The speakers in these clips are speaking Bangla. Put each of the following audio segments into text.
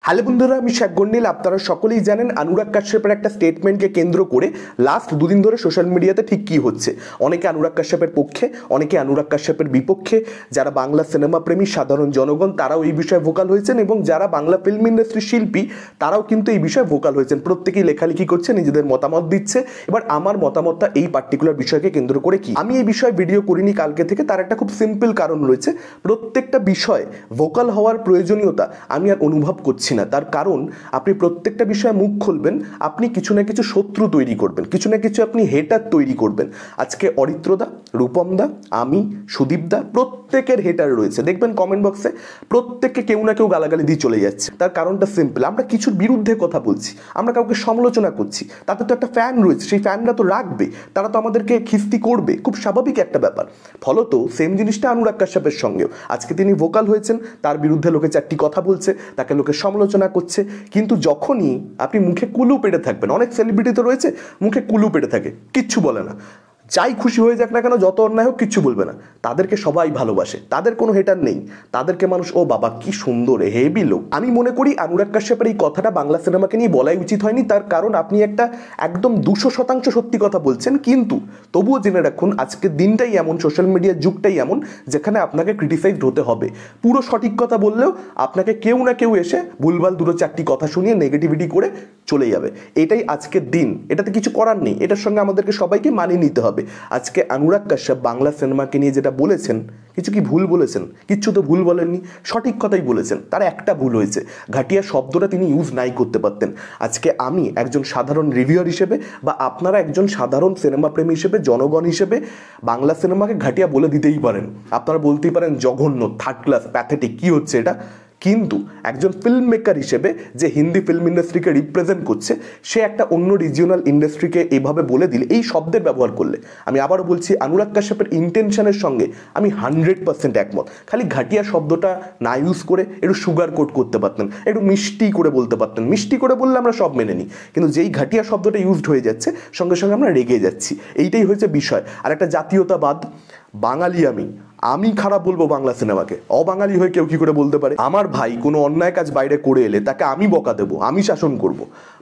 হ্যালো বন্ধুরা, আমি শেখ গন্ডিল। আপনারা সকলেই জানেন অনুরাগ কাশ্যপের একটা স্টেটমেন্টকে কেন্দ্র করে লাস্ট দুদিন ধরে সোশ্যাল মিডিয়াতে ঠিক কী হচ্ছে। অনেকে অনুরাগ কাশ্যপের পক্ষে, অনেকে অনুরাগ কাশ্যপের বিপক্ষে। যারা বাংলা সিনেমা প্রেমী সাধারণ জনগণ তারাও এই বিষয়ে ভোকাল হয়েছেন, এবং যারা বাংলা ফিল্ম ইন্ডাস্ট্রির শিল্পী তারাও কিন্তু এই বিষয়ে ভোকাল হয়েছেন। প্রত্যেকেই লেখালেখি করছে, নিজেদের মতামত দিচ্ছে। এবার আমার মতামতটা এই পার্টিকুলার বিষয়কে কেন্দ্র করে কি, আমি এই বিষয়ে ভিডিও করিনি কালকে থেকে। তার একটা খুব সিম্পল কারণ রয়েছে। প্রত্যেকটা বিষয়ে ভোকাল হওয়ার প্রয়োজনীয়তা আমি আর অনুভব করছি না। তার কারণ আপনি প্রত্যেকটা বিষয়ে মুখ খুলবেন, আপনি কিছু না কিছু শত্রু তৈরি করবেন, কিছু না কিছু আপনি হেটার তৈরি করবেন। আজকে অরিত্রদা, রূপমদা, আমি, সুদীপদা, প্রত্যেকের হেটার রয়েছে। দেখবেন কমেন্ট বক্সে প্রত্যেককে কেউ না কেউ গালাগালি দিয়ে চলে যাচ্ছে। তার কারণটা সিম্পল, আমরা কিছুর বিরুদ্ধে কথা বলছি, আমরা কাউকে সমালোচনা করছি, তাতে তো একটা ফ্যান রয়েছে, সেই ফ্যানরা তো রাখবে, তারা তো আমাদেরকে খিস্তি করবে, খুব স্বাভাবিক একটা ব্যাপার। ফলত সেম জিনিসটা অনুরাগ কাশ্যপের সঙ্গেও। আজকে তিনি ভোকাল হয়েছেন, তার বিরুদ্ধে লোকে চারটি কথা বলছে, তাকে লোকে সমালোচনা করছে। কিন্তু যখনই আপনি মুখে কুলু পেটে থাকবেন, অনেক সেলিব্রিটি তো রয়েছে মুখে কুলু পেটে থাকে, কিচ্ছু বলে না, যাই খুশি হয়ে যাক না কেন, যত অন্যায় হোক কিচ্ছু বলবে না, তাদেরকে সবাই ভালোবাসে, তাদের কোনো হেটার নেই, তাদেরকে মানুষ ও বাবা কি সুন্দর হেভি লোক। আমি মনে করি অনুরাগ কাশ্যপের এই কথাটা বাংলা সিনেমাকে নিয়ে বলাই উচিত হয়নি। তার কারণ আপনি একটা একদম 200% সত্যি কথা বলছেন, কিন্তু তবুও জেনে রাখুন আজকের দিনটাই এমন, সোশ্যাল মিডিয়ার যুগটাই এমন, যেখানে আপনাকে ক্রিটিসাইজড হতে হবে। পুরো সঠিক কথা বললেও আপনাকে কেউ না কেউ এসে ভুলভাল দুটো চারটি কথা শুনিয়ে নেগেটিভিটি করে চলে যাবে। এটাই আজকের দিন, এটাতে কিছু করার নেই, এটার সঙ্গে আমাদেরকে সবাইকে মানিয়ে নিতে হবে। আজকে অনুরাগ কাশ্যপ বাংলা সিনেমাকে নিয়ে যেটা বলেছেন, কিছু কি ভুল বলেছেন? কিচ্ছু তো ভুল বলেননি, সঠিক কথাই বলেছেন। তার একটা ভুল হয়েছে, ঘাটিয়া শব্দটা তিনি ইউজ নাই করতে পারতেন। আজকে আমি একজন সাধারণ রিভিউয়ার হিসেবে, বা আপনারা একজন সাধারণ সিনেমা প্রেমী হিসেবে, জনগণ হিসেবে বাংলা সিনেমাকে ঘাটিয়া বলে দিতেই পারেন। আপনারা বলতেই পারেন জঘন্য, থার্ড ক্লাস, প্যাথেটিক, কী হচ্ছে এটা। কিন্তু একজন ফিল্ম মেকার হিসেবে যে হিন্দি ফিল্ম ইন্ডাস্ট্রিকে রিপ্রেজেন্ট করছে, সে একটা অন্য রিজিওনাল ইন্ডাস্ট্রিকে এভাবে বলে দিলে, এই শব্দের ব্যবহার করলে, আমি আবারও বলছি অনুরাগ কাশ্যপের ইন্টেনশনের সঙ্গে আমি 100% একমত। খালি ঘাটিয়া শব্দটা না ইউজ করে একটু সুগার কোট করতে পারতেন, একটু মিষ্টি করে বলতে পারতেন। মিষ্টি করে বললে আমরা সব মেনে নিই, কিন্তু যেই ঘাটিয়া শব্দটা ইউজড হয়ে যাচ্ছে, সঙ্গে সঙ্গে আমরা রেগে যাচ্ছি। এইটাই হয়েছে বিষয়। আর একটা জাতীয়তাবাদ, বাঙালি আমি খারাপ বলবো বাংলা সিনেমাকে, অবাঙালি হয়ে কেউ কি করে বলতে পারে? আমার ভাই কোনো অন্যায় কাজ বাইরে করে এলে তাকে আমি বকা দেবো, আমি শাসন করব।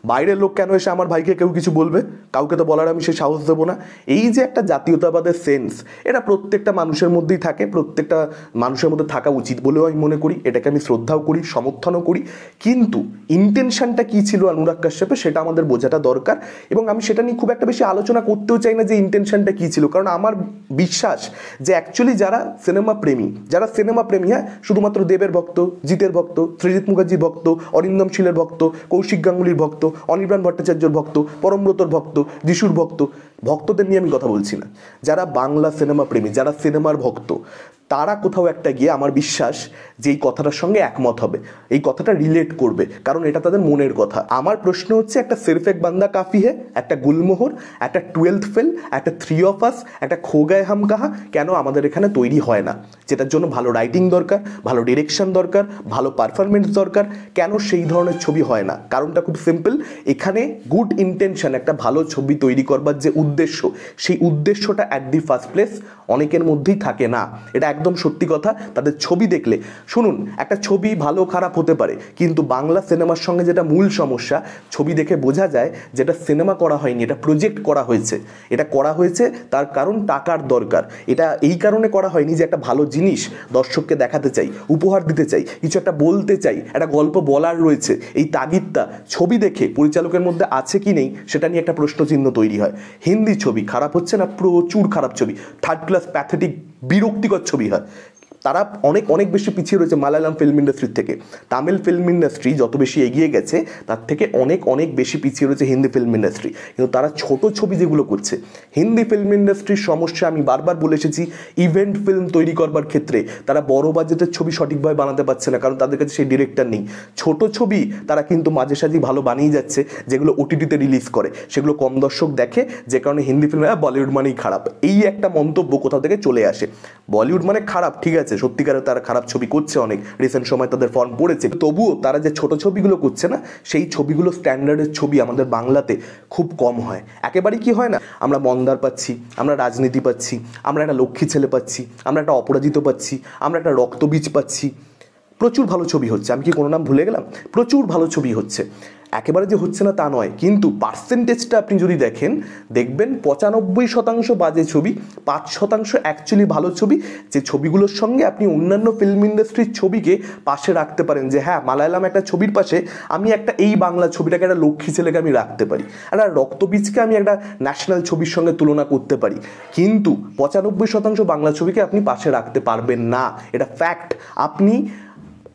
বাইরের লোক কেন এসে আমার ভাইকে কেউ কিছু বলবে? কাউকে তো বলার আমি সে সাহস দেবো না। এই যে একটা জাতীয়তাবাদের সেন্স, এটা প্রত্যেকটা মানুষের মধ্যেই থাকে, প্রত্যেকটা মানুষের মধ্যে থাকা উচিত বলেও আমি মনে করি। এটাকে আমি শ্রদ্ধাও করি, সমর্থনও করি। কিন্তু ইন্টেনশনটা কী ছিল অনুরাগ কাশ্যপের, সেটা আমাদের বোঝাটা দরকার। এবং আমি সেটা নিয়ে খুব একটা বেশি আলোচনা করতেও চাই না যে ইন্টেনশনটা কী ছিল, কারণ আমার বিশ্বাস যে অ্যাকচুয়ালি যারা সিনেমা প্রেমী, হ্যাঁ, শুধুমাত্র দেবের ভক্ত, জিতের ভক্ত, সৃজিত মুখার্জির ভক্ত, অরিন্দম শীলের ভক্ত, কৌশিক গাঙ্গুলির ভক্ত, অনির্বাণ ভট্টাচার্যর ভক্ত, পরমব্রতর ভক্ত, যিশুর ভক্তদের নিয়ে আমি কথা বলছি না। যারা বাংলা সিনেমা প্রেমী, যারা সিনেমার ভক্ত, তারা কোথাও একটা গিয়ে আমার বিশ্বাস যে এই কথাটার সঙ্গে একমত হবে, এই কথাটা রিলেট করবে, কারণ এটা তাদের মনের কথা। আমার প্রশ্ন হচ্ছে, একটা সির্ফ এক বান্দা কাফি হে, একটা গুলমোহর, একটা 12th ফেল, একটা 3 অফ আস, একটা খো গায়ে হাম কাহা কেন আমাদের এখানে তৈরি হয় না? যেটার জন্য ভালো রাইটিং দরকার, ভালো ডিরেকশন দরকার, ভালো পারফরমেন্স দরকার, কেন সেই ধরনের ছবি হয় না? কারণটা খুব সিম্পল, এখানে গুড ইন্টেনশন, একটা ভালো ছবি তৈরি করবার যে উদ্দেশ্য, সেই উদ্দেশ্যটা অ্যাট দি ফার্স্ট প্লেস অনেকের মধ্যেই থাকে না। এটা একদম সত্যি কথা। তাদের ছবি দেখলে, শুনুন, একটা ছবি ভালো খারাপ হতে পারে, কিন্তু বাংলা সিনেমার সঙ্গে যেটা মূল সমস্যা, ছবি দেখে বোঝা যায় যেটা সিনেমা করা হয়নি, এটা প্রজেক্ট করা হয়েছে। এটা করা হয়েছে তার কারণ টাকার দরকার। এটা এই কারণে করা হয়নি যে একটা ভালো জিনিস দর্শককে দেখাতে চাই, উপহার দিতে চাই, কিছু একটা বলতে চাই, একটা গল্প বলার রয়েছে, এই তাগিদটা ছবি দেখে পরিচালকের মধ্যে আছে কি নেই সেটা নিয়ে একটা প্রশ্নচিহ্ন তৈরি হয়। হিন্দি ছবি খারাপ হচ্ছে না, প্রচুর খারাপ ছবি, থার্ড ক্লাস, প্যাথেটিক, বিরক্তিকর ছবি হয়। তারা অনেক অনেক বেশি পিছিয়ে রয়েছে মালায়ালাম ফিল্ম ইন্ডাস্ট্রির থেকে। তামিল ফিল্ম ইন্ডাস্ট্রি যত বেশি এগিয়ে গেছে, তার থেকে অনেক অনেক বেশি পিছিয়ে রয়েছে হিন্দি ফিল্ম ইন্ডাস্ট্রি। কিন্তু তারা ছোট ছবি যেগুলো করছে, হিন্দি ফিল্ম ইন্ডাস্ট্রির সমস্যা আমি বারবার বলে এসেছি, ইভেন্ট ফিল্ম তৈরি করবার ক্ষেত্রে তারা বড় বাজেটের ছবি সঠিকভাবে বানাতে পারছে না, কারণ তাদের কাছে সেই ডিরেক্টর নেই। ছোট ছবি তারা কিন্তু মাঝে সাঝে ভালো বানিয়ে যাচ্ছে, যেগুলো ওটিটিতে রিলিজ করে, সেগুলো কম দর্শক দেখে, যে কারণে হিন্দি ফিল্ম বলিউড মানেই খারাপ, এই একটা মন্তব্য কোথাও থেকে চলে আসে। বলিউড মানে খারাপ, ঠিক আছে, সত্যিকারে তারা খারাপ ছবি করছে, অনেক রিসেন্ট সময় তাদের ফর্ম পড়েছে, তবুও তারা যে ছোট ছবিগুলো করছে না, সেই ছবিগুলো স্ট্যান্ডার্ডের ছবি আমাদের বাংলাতে খুব কম হয়, একেবারেই কি হয় না। আমরা মন্দার পাচ্ছি, আমরা রাজনীতি পাচ্ছি, আমরা একটা লক্ষ্মী ছেলে পাচ্ছি, আমরা একটা অপরাজিত পাচ্ছি, আমরা একটা রক্তবীজ পাচ্ছি, প্রচুর ভালো ছবি হচ্ছে, আমি কি কোনো নাম ভুলে গেলাম? প্রচুর ভালো ছবি হচ্ছে, একেবারে যে হচ্ছে না তা নয়, কিন্তু পার্সেন্টেজটা আপনি যদি দেখেন দেখবেন 95% বাজে ছবি, 5% অ্যাকচুয়ালি ভালো ছবি, যে ছবিগুলোর সঙ্গে আপনি অন্যান্য ফিল্ম ইন্ডাস্ট্রির ছবিকে পাশে রাখতে পারেন, যে হ্যাঁ মালায়ালাম একটা ছবির পাশে আমি একটা এই বাংলা ছবিটাকে একটা লক্ষ্মী ছেলেকে আমি রাখতে পারি, একটা রক্তবীজকে আমি একটা ন্যাশনাল ছবির সঙ্গে তুলনা করতে পারি। কিন্তু 95% বাংলা ছবিকে আপনি পাশে রাখতে পারবেন না, এটা ফ্যাক্ট। আপনি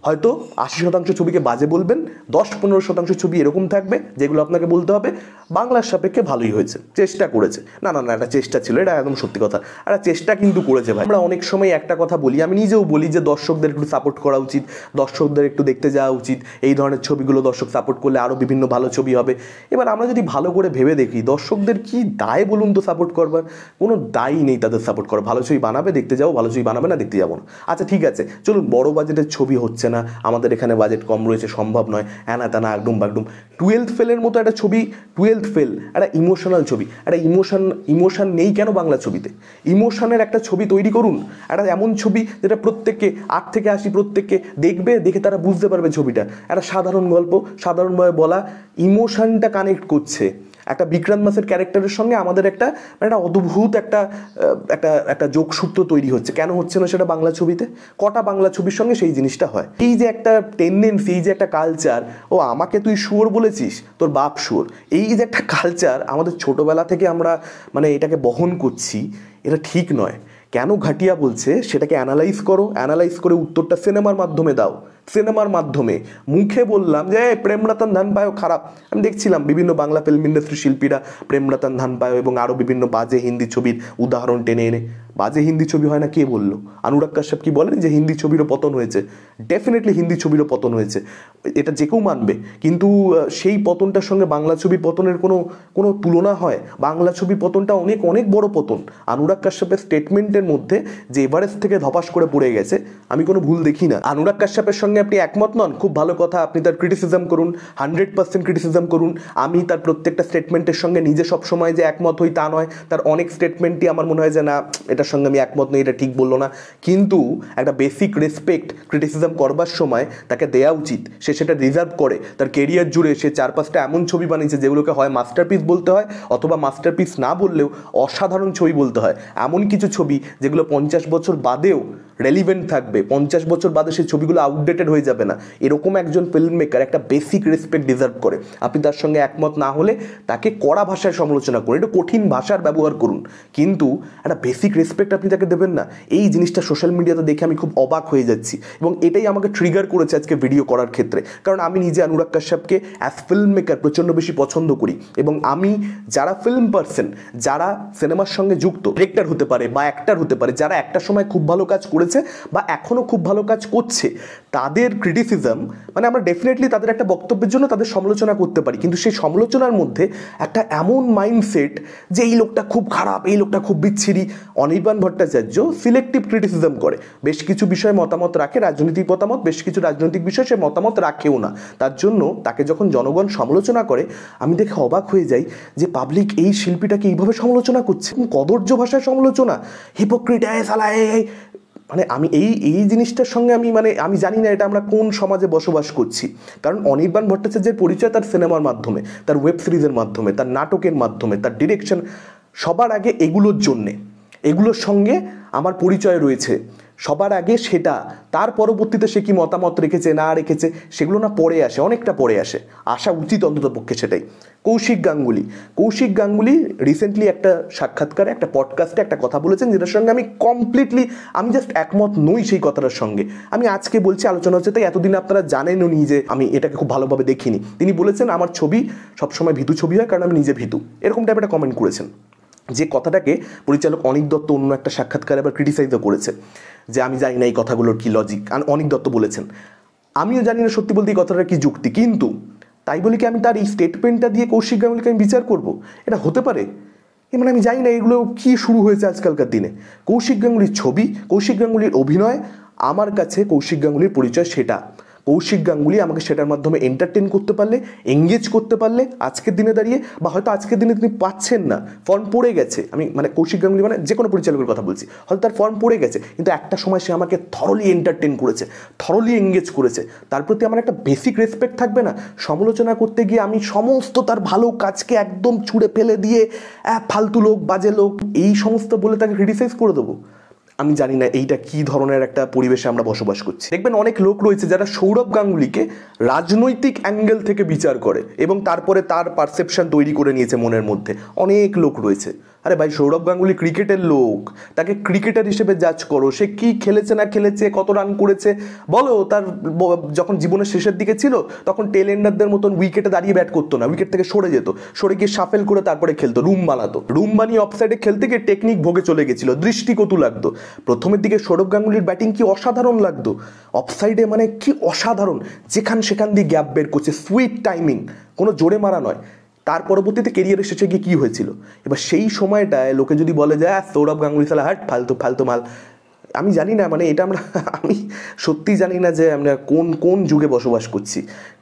হয়তো 80% ছবিকে বাজে বলবেন, 10-15% ছবি এরকম থাকবে যেগুলো আপনাকে বলতে হবে বাংলার সাপেক্ষে ভালোই হয়েছে, চেষ্টা করেছে। না না না, একটা চেষ্টা ছিল, এটা একদম সত্যি কথা, একটা চেষ্টা কিন্তু করেছে ভাই। আমরা অনেক সময় একটা কথা বলি, আমি নিজেও বলি যে দর্শকদের একটু সাপোর্ট করা উচিত, দর্শকদের একটু দেখতে যাওয়া উচিত, এই ধরনের ছবিগুলো দর্শক সাপোর্ট করলে আরও বিভিন্ন ভালো ছবি হবে। এবার আমরা যদি ভালো করে ভেবে দেখি দর্শকদের কি দায় বলুন তো সাপোর্ট করবার? কোনো দায়ই নেই তাদের সাপোর্ট করা। ভালো ছবি বানাবে দেখতে যাবো, ভালো ছবি বানাবে না দেখতে যাবো না। আচ্ছা ঠিক আছে, চলুন বড় বাজেটের ছবি হচ্ছে না, আমাদের এখানে বাজেট কম রয়েছে, সম্ভব নয়, হ্যাঁ তানা একদম বাগডুম। 12th ফেলের মতো একটা ছবি, 12th ফেল একটা ইমোশনাল ছবি, একটা ইমোশন নেই কেন বাংলা ছবিতে? ইমোশনের একটা ছবি তৈরি করুন, একটা এমন ছবি যেটা প্রত্যেককে 8 থেকে 80 প্রত্যেককে দেখবে, দেখে তারা বুঝতে পারবে ছবিটা একটা সাধারণ গল্প, সাধারণভাবে বলা, ইমোশনটা কানেক্ট করছে। একটা বিক্রান্ত মাসের ক্যারেক্টারের সঙ্গে আমাদের একটা অদ্ভুত একটা যোগসূত্র তৈরি হচ্ছে, কেন হচ্ছে না সেটা বাংলা ছবিতে? কটা বাংলা ছবির সঙ্গে সেই জিনিসটা হয়? এই যে একটা টেন্ডেন্সি, এই যে একটা কালচার, ও আমাকে তুই শুয়োর বলেছিস, তোর বাপ শুয়োর, এই যে একটা কালচার আমাদের ছোটোবেলা থেকে আমরা এটাকে বহন করছি, এটা ঠিক নয়। কেন ঘাটিয়া বলছে সেটাকে অ্যানালাইজ করো, অ্যানালাইজ করে উত্তরটা সিনেমার মাধ্যমে দাও। সিনেমার মাধ্যমে মুখে বললাম যে প্রেম রতন ধন পায়ো খারাপ, আমি দেখছিলাম বিভিন্ন বাংলা ফিল্ম ইন্ডাস্ট্রি শিল্পীরা প্রেম রতন ধন পায়ো এবং আরও বিভিন্ন বাজে হিন্দি ছবির উদাহরণ টেনে এনে, বাজে হিন্দি ছবি হয় না কে বললো? অনুরাগ কাশ্যপ কি বলেন যে হিন্দি ছবিরও পতন হয়েছে? ডেফিনেটলি হিন্দি ছবিরও পতন হয়েছে, এটা যে কেউ মানবে, কিন্তু সেই পতনটার সঙ্গে বাংলা ছবির পতনের কোনো তুলনা হয়? বাংলা ছবির পতনটা অনেক অনেক বড় পতন। অনুরাগ কাশ্যপের স্টেটমেন্টের মধ্যে যে এভারেস্ট থেকে ধপাস করে পড়ে গেছে, আমি কোনো ভুল দেখি না। অনুরাগ কাশ্যপের সঙ্গে আপনি একমত নন, খুব ভালো কথা, আপনি তার ক্রিটিসিজম করুন, 100% ক্রিটিসিজম করুন। আমি তার প্রত্যেকটা স্টেটমেন্টের সঙ্গে নিজে সবসময় যে একমত হই তা নয়, তার অনেক স্টেটমেন্টই আমার মনে হয় যে না এটার সঙ্গে আমি একমত নই, এটা ঠিক বললো না, কিন্তু একটা বেসিক রেসপেক্ট ক্রিটিসিজম করবার সময় তাকে দেওয়া উচিত, সে সেটা রিজার্ভ করে। তার কেরিয়ার জুড়ে সে 4-5টা এমন ছবি বানিয়েছে যেগুলোকে হয় মাস্টারপিস বলতে হয়, অথবা মাস্টারপিস না বললেও অসাধারণ ছবি বলতে হয়। এমন কিছু ছবি যেগুলো 50 বছর বাদেও রেলিভেন্ট থাকবে, 50 বছর বাদে সেই ছবিগুলো আউটডেটেড হয়ে যাবে না। এরকম একজন ফিল্ম মেকার একটা বেসিক রেসপেক্ট ডিজার্ভ করে। আপনি তার সঙ্গে একমত না হলে তাকে কড়া ভাষায় সমালোচনা করুন, একটু কঠিন ভাষার ব্যবহার করুন, কিন্তু একটা বেসিক রেসপেক্ট আপনি তাকে দেবেন না। এই জিনিসটা সোশ্যাল মিডিয়াতে দেখে আমি খুব অবাক হয়ে যাচ্ছি, এবং এটাই আমাকে ট্রিগার করেছে আজকে ভিডিও করার ক্ষেত্রে। কারণ আমি নিজে অনুরাগ কাশ্যপকে অ্যাজ ফিল্ম মেকার প্রচণ্ড বেশি পছন্দ করি, এবং আমি যারা ফিল্ম পার্সন, যারা সিনেমার সঙ্গে যুক্ত, ডিরেক্টর হতে পারে বা অ্যাক্টর হতে পারে, যারা একটা সময় খুব ভালো কাজ করেছে বা এখনও খুব ভালো কাজ করছে, তাদের ক্রিটিসিজম আমরা ডেফিনেটলি তাদের একটা বক্তব্যের জন্য তাদের সমালোচনা করতে পারি, কিন্তু সেই সমালোচনার মধ্যে একটা এমন মাইন্ডসেট যে এই লোকটা খুব খারাপ, এই লোকটা খুব বিচ্ছিরি। অনির্বাণ ভট্টাচার্য সিলেক্টিভ ক্রিটিসিজম করে, বেশ কিছু বিষয়ে মতামত রাখে, রাজনৈতিক মতামত, বেশ কিছু রাজনৈতিক বিষয়ে সে মতামত রাখেও না। তার জন্য তাকে যখন জনগণ সমালোচনা করে, আমি দেখে অবাক হয়ে যাই যে পাবলিক এই শিল্পীটাকে এইভাবে সমালোচনা করছে, কদর্য ভাষায় সমালোচনা, হিপোক্রিট এই আমি এই জিনিসটার সঙ্গে আমি জানি না এটা আমরা কোন সমাজে বসবাস করছি। কারণ অনির্বাণ ভট্টাচার্যের পরিচয় তার সিনেমার মাধ্যমে, তার ওয়েব সিরিজের মাধ্যমে, তার নাটকের মাধ্যমে, তার ডিরেকশন, সবার আগে এগুলোর জন্যে, এগুলোর সঙ্গে আমার পরিচয় রয়েছে সবার আগে সেটা। তার পরবর্তীতে সে কি মতামত রেখেছে না রেখেছে সেগুলো না পরে আসে, অনেকটা পরে আসা উচিত অন্তত পক্ষে সেটাই। কৌশিক গাঙ্গুলি রিসেন্টলি একটা সাক্ষাৎকারে, একটা পডকাস্টে একটা কথা বলেছেন, যেটার সঙ্গে আমি জাস্ট একমত নই সেই কথাটার সঙ্গে। আমি আজকে বলছি, আলোচনা হচ্ছে তাই, এতদিন আপনারা জানেনও নি যে আমি এটাকে খুব ভালোভাবে দেখিনি। তিনি বলেছেন আমার ছবি সবসময় ভীতু ছবি হয় কারণ আমি নিজে ভীতু, এরকম টাইপের একটা কমেন্ট করেছেন। যে কথাটাকে পরিচালক অনিক দত্ত অন্য একটা সাক্ষাৎকারে আবার ক্রিটিসাইজও করেছে, যে আমি জানি না এই কথাগুলোর কি লজিক। অনিক দত্ত বলেছেন আমিও জানি না সত্যি বলতে এই কথাটার কি যুক্তি, কিন্তু তাই বলি কি আমি তার এই স্টেটমেন্টটা দিয়ে কৌশিক গাঙ্গুলিকে আমি বিচার করব? এটা হতে পারে? আমি জানি না এগুলো কি শুরু হয়েছে আজকালকার দিনে। কৌশিক গাঙ্গুলির ছবি, কৌশিক গাঙ্গুলির অভিনয়, আমার কাছে কৌশিক গাঙ্গুলির পরিচয় সেটা। কৌশিক গাঙ্গুলি আমাকে সেটার মাধ্যমে এন্টারটেন করতে পারলে, এঙ্গেজ করতে পারলে আজকের দিনে দাঁড়িয়ে, বা হয়তো আজকের দিনে তিনি পাচ্ছেন না, ফর্ম পড়ে গেছে, আমি মানে কৌশিক গাঙ্গুলি মানে যে কোনো পরিচালকের কথা বলছি, হয়তো তার ফর্ম পড়ে গেছে, কিন্তু একটা সময় সে আমাকে থরলি এন্টারটেন করেছে, থরলি এঙ্গেজ করেছে, তার প্রতি আমার একটা বেসিক রেসপেক্ট থাকবে না? সমালোচনা করতে গিয়ে আমি সমস্ত তার ভালো কাজকে একদম ছুঁড়ে ফেলে দিয়ে ফালতু লোক, বাজে লোক, এই সমস্ত বলে তাকে ক্রিটিসাইজ করে দেবো? আমি জানি না এইটা কি ধরনের একটা পরিবেশে আমরা বসবাস করছি। দেখবেন অনেক লোক রয়েছে যারা সৌরভ গাঙ্গুলিকে রাজনৈতিক অ্যাঙ্গেল থেকে বিচার করে এবং তারপরে তার পারসেপশন তৈরি করে নিয়েছে মনের মধ্যে। অনেক লোক রয়েছে। আরে ভাই, সৌরভ গাঙ্গুলি ক্রিকেটের লোক, তাকে ক্রিকেটার হিসেবে জাজ করো। সে কি খেলেছে না খেলেছে, কত রান করেছে বলো। তার যখন জীবনের শেষের দিকে ছিল তখন টেল এন্ডারদের মতন উইকেটে দাঁড়িয়ে ব্যাট করতো না, উইকেট থেকে সরে যেত, সরে গিয়ে শাফেল করে তারপরে খেলতো, রুম বানাতো, রুম বানিয়ে অফসাইডে খেলতে গিয়ে টেকনিক ভোগে চলে গেছিল, দৃষ্টিকটু লাগতো। প্রথমের দিকে সৌরভ গাঙ্গুলির ব্যাটিং কি অসাধারণ লাগতো, অফসাইডে মানে কি অসাধারণ, যেখান সেখান দিয়ে গ্যাপ বের করছে, সুইট টাইমিং, কোনো জোরে মারা নয়। তার পরবর্তীতে কেরিয়ারের শেষে গিয়ে কী হয়েছিল? এবার সেই সময়টায় লোকে যদি বলে যে সৌরভ গাঙ্গুলি সালা হাট ফালতু ফালতু মাল, আমি জানি না, মানে এটা আমি সত্যিই জানি না যে আমরা কোন যুগে বসবাস করছি।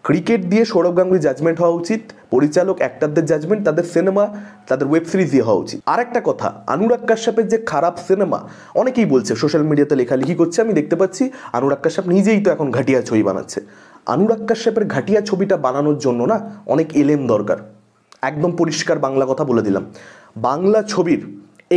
ক্রিকেট দিয়ে সৌরভ গাঙ্গুলি জাজমেন্ট হওয়া উচিত, পরিচালক অ্যাক্টরদের জাজমেন্ট, তাদের সিনেমা, তাদের ওয়েব সিরিজ দিয়ে হওয়া উচিত। আর একটা কথা, অনুরাগ কাশ্যপের যে খারাপ সিনেমা, অনেকেই বলছে, সোশ্যাল মিডিয়াতে লেখালেখি করছে, আমি দেখতে পাচ্ছি অনুরাগ কাশ্যপ নিজেই তো এখন ঘাটিয়া ছবি বানাচ্ছে। অনুরাগ কাশ্যপের ঘাটিয়া ছবিটা বানানোর জন্য না অনেক এলেম দরকার। একদম পরিষ্কার বাংলা কথা বলে দিলাম, বাংলা ছবির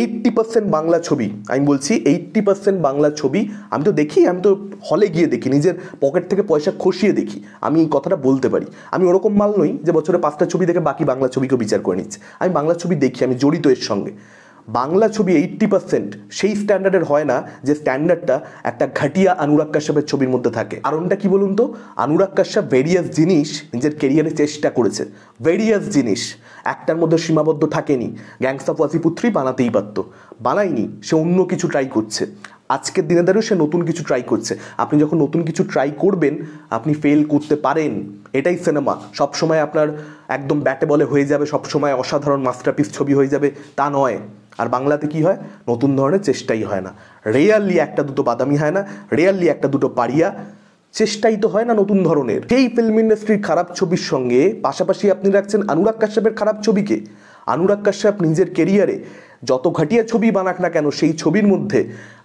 80% বাংলা ছবি, আমি বলছি 80% বাংলা ছবি, আমি তো দেখি, আমি তো হলে গিয়ে দেখি, নিজের পকেট থেকে পয়সা খসিয়ে দেখি, আমি এই কথাটা বলতে পারি। আমি ওরকম মাল নই যে বছরে 5টা ছবি দেখে বাকি বাংলা ছবিকেও বিচার করে নিচ্ছে। আমি বাংলা ছবি দেখি, আমি জড়িত এর সঙ্গে। বাংলা ছবি 80% সেই স্ট্যান্ডার্ডের হয় না যে স্ট্যান্ডার্ডটা একটা ঘাটিয়া অনুরাগ কাশ্যপের ছবির মধ্যে থাকে। কারণটা কি বলুন তো? অনুরাগ কাশ্যপ ভেরিয়াস জিনিস নিজের কেরিয়ারে চেষ্টা করেছে, ভেরিয়াস জিনিস, একটার মধ্যে সীমাবদ্ধ থাকেনি। গ্যাংস অফ ওয়াসিপুর 3 বানাতেই পারতো, বানায়নি, সে অন্য কিছু ট্রাই করছে। আজকের দিনে দাঁড়িয়েও সে নতুন কিছু ট্রাই করছে। আপনি যখন নতুন কিছু ট্রাই করবেন আপনি ফেল করতে পারেন, এটাই সিনেমা। সবসময় আপনার একদম ব্যাটে বলে হয়ে যাবে, সবসময় অসাধারণ মাস্টারপিস ছবি হয়ে যাবে তা নয়। আর বাংলাতে কি হয়? নতুন ধরনের চেষ্টাই হয় না, রেয়ারলি একটা দুটো বাদামি হয় না, রেয়ারলি একটা দুটো পারিয়া, চেষ্টাই তো হয় না নতুন ধরনের। সেই ফিল্ম ইন্ডাস্ট্রির খারাপ ছবির সঙ্গে পাশাপাশি আপনি রাখছেন অনুরাগ কাশ্যপের খারাপ ছবিকে। অনুরাগ কাশ্যপ নিজের কেরিয়ারে যত ঘাটিয়া ছবি বানাক না কেন, সেই ছবির মধ্যে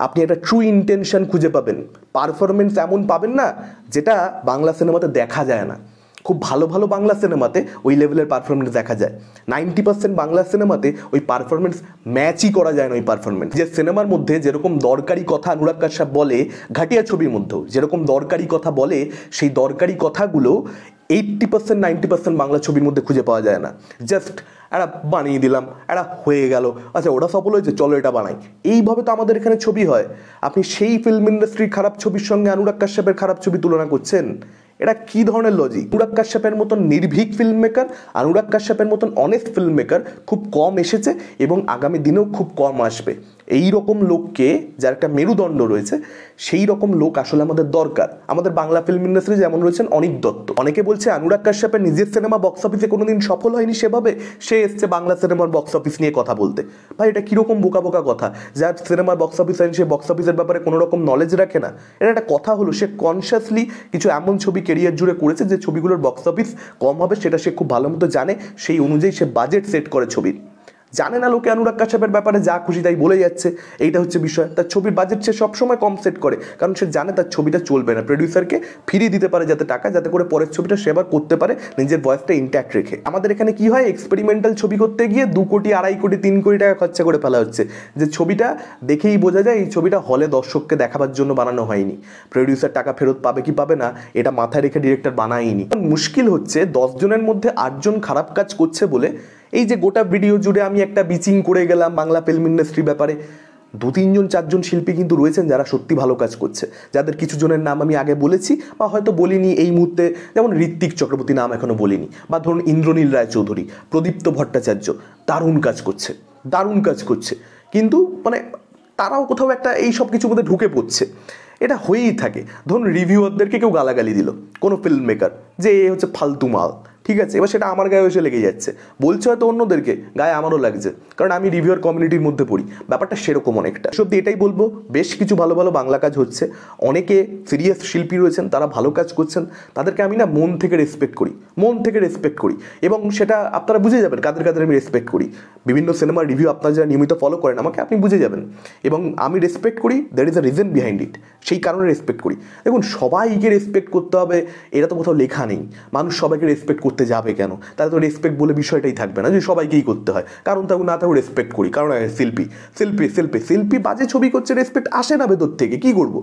আপনি একটা ট্রু ইন্টেনশন খুঁজে পাবেন, পারফরমেন্স এমন পাবেন না যেটা বাংলা সিনেমাতে দেখা যায় না। খুব ভালো ভালো বাংলা সিনেমাতে ওই লেভেলের পারফরমেন্স দেখা যায়, 90% বাংলা সিনেমাতে ওই পারফরমেন্স ম্যাচই করা যায় না। ওই পারফরমেন্স যে সিনেমার মধ্যে যেরকম দরকারি কথা অনুরাগ কাশ্যপ বলে, ঘাটিয়া ছবির মধ্যেও যেরকম দরকারি কথা বলে, সেই দরকারি কথাগুলো 80% 90% বাংলা ছবির মধ্যে খুঁজে পাওয়া যায় না। জাস্ট একটা বানিয়ে দিলাম, একটা হয়ে গেল, আচ্ছা ওটা সফল হয়েছে, চলো এটা বানাই, এইভাবে তো আমাদের এখানে ছবি হয়। আপনি সেই ফিল্ম ইন্ডাস্ট্রির খারাপ ছবির সঙ্গে অনুরাগ কাশ্যপের খারাপ ছবি তুলনা করছেন, এটা কি ধরনের লজিক? অনুরাগ কাশ্যপের মতন নির্ভীক ফিল্ম মেকার, অনুরাগ কাশ্যপের মতন অনেস্ট ফিল্ম মেকার খুব কম এসেছে এবং আগামী দিনেও খুব কম আসবে। এই রকম লোককে, যার একটা মেরুদণ্ড রয়েছে, সেই রকম লোক আসলে আমাদের দরকার। আমাদের বাংলা ফিল্ম ইন্ডাস্ট্রি যেমন রয়েছেন অনিক দত্ত, অনেকে বলছে অনুরাগ কাশ্যপের নিজের সিনেমা বক্স অফিসে কোনোদিন সফল হয়নি, সেভাবে সে এসছে বাংলা সিনেমার বক্স অফিস নিয়ে কথা বলতে। ভাই, এটা কীরকম বোকা বোকা কথা? যার সিনেমার বক্স অফিস হয়নি সে বক্স অফিসের ব্যাপারে কোনো রকম নলেজ রাখে না, এটা একটা কথা হলো? সে কনসিয়াসলি কিছু এমন ছবি কেরিয়ার জুড়ে করেছে যে ছবিগুলোর বক্স অফিস কম হবে, সেটা সে খুব ভালো মতো জানে, সেই অনুযায়ী সে বাজেট সেট করে ছবির। জানে না লোকে অনুরাগ কাশ্যপের ব্যাপারে যা খুশি তাই বলে যাচ্ছে, এইটা হচ্ছে বিষয়। তার ছবির বাজেট সে সবসময় কম সেট করে, কারণ সে জানে তার ছবিটা চলবে না, প্রডিউসারকে ফিরিয়ে দিতে পারে যাতে টাকা, যাতে করে পরের ছবিটা সে আবার করতে পারে নিজের ভয়েসটা ইন্ট্যাক্ট রেখে। আমাদের এখানে কি হয়, এক্সপেরিমেন্টাল ছবি করতে গিয়ে 2 কোটি 2.5 কোটি 3 কোটি টাকা খরচা করে ফেলা হচ্ছে, যে ছবিটা দেখেই বোঝা যায় এই ছবিটা হলে দর্শককে দেখাবার জন্য বানানো হয়নি। প্রডিউসার টাকা ফেরত পাবে কি পাবে না এটা মাথায় রেখে ডিরেক্টর বানায়নি। মুশকিল হচ্ছে 10 জনের মধ্যে 8 জন খারাপ কাজ করছে বলে এই যে গোটা ভিডিও জুড়ে আমি একটা বিচিং করে গেলাম বাংলা ফিল্ম ইন্ডাস্ট্রির ব্যাপারে। 2-3 জন 4 জন শিল্পী কিন্তু রয়েছেন যারা সত্যি ভালো কাজ করছে, যাদের কিছু জনের নাম আমি আগে বলেছি বা হয়তো বলিনি এই মুহূর্তে, যেমন ঋত্বিক চক্রবর্তী নাম এখনো বলিনি, বা ধরুন ইন্দ্রনীল রায়চৌধুরী, প্রদীপ্ত ভট্টাচার্য, দারুণ কাজ করছে, দারুণ কাজ করছে, কিন্তু মানে তারাও কোথাও একটা এই সব কিছুর মধ্যে ঢুকে পড়ছে। এটা হয়েই থাকে। ধরুন রিভিউয়ারদেরকে কেউ গালাগালি দিল, কোনো ফিল্ম মেকার, যে এ হচ্ছে ফালতু মাল, ঠিক আছে, এবার সেটা আমার গায়ে এসে লেগে যাচ্ছে, বলছে হয়তো অন্যদেরকে, গায়ে আমারও লাগছে, কারণ আমি রিভিউয়ার কমিউনিটির মধ্যে পড়ি, ব্যাপারটা সেরকম অনেকটা। সত্যি এটাই বলবো, বেশ কিছু ভালো ভালো বাংলা কাজ হচ্ছে, অনেকে সিরিয়াস শিল্পী রয়েছেন, তারা ভালো কাজ করছেন, তাদেরকে আমি না মন থেকে রেসপেক্ট করি, মন থেকে রেসপেক্ট করি, এবং সেটা আপনারা বুঝে যাবেন কাদের কাদের আমি রেসপেক্ট করি। বিভিন্ন সিনেমার রিভিউ আপনারা যারা নিয়মিত ফলো করেন আমাকে, আপনি বুঝে যাবেন। এবং আমি রেসপেক্ট করি, that is a reason behind it, সেই কারণে রেসপেক্ট করি। দেখুন, সবাইকে রেসপেক্ট করতে হবে এটা তো কোথাও লেখা নেই, মানুষ সবাইকে রেসপেক্ট করতে যাবে কেন? তাহলে তো রেসপেক্ট বলে বিষয়টাই থাকবে না, যে সবাইকেই করতে হয়, কারণ থাকুক না থাকুক রেসপেক্ট করি, কারণ শিল্পী শিল্পী শিল্পী শিল্পী বাজে ছবি করছে, রেসপেক্ট আসে না ভেতর থেকে, কী করবো?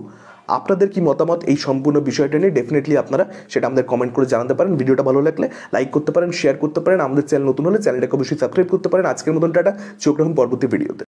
আপনাদের কি মতামত এই সম্পূর্ণ বিষয়টা নিয়ে ডেফিনেটলি আপনারা সেটা আমাদের কমেন্ট করে জানাতে পারেন। ভিডিওটা ভালো লাগলে লাইক করতে পারেন, শেয়ার করতে পারেন, আমাদের চ্যানেল নতুন হলে চ্যানেলটাকে অবশ্যই সাবস্ক্রাইব করতে পারেন। আজকের মতন টাটা, চোখ রাখুন পরবর্তী ভিডিওতে।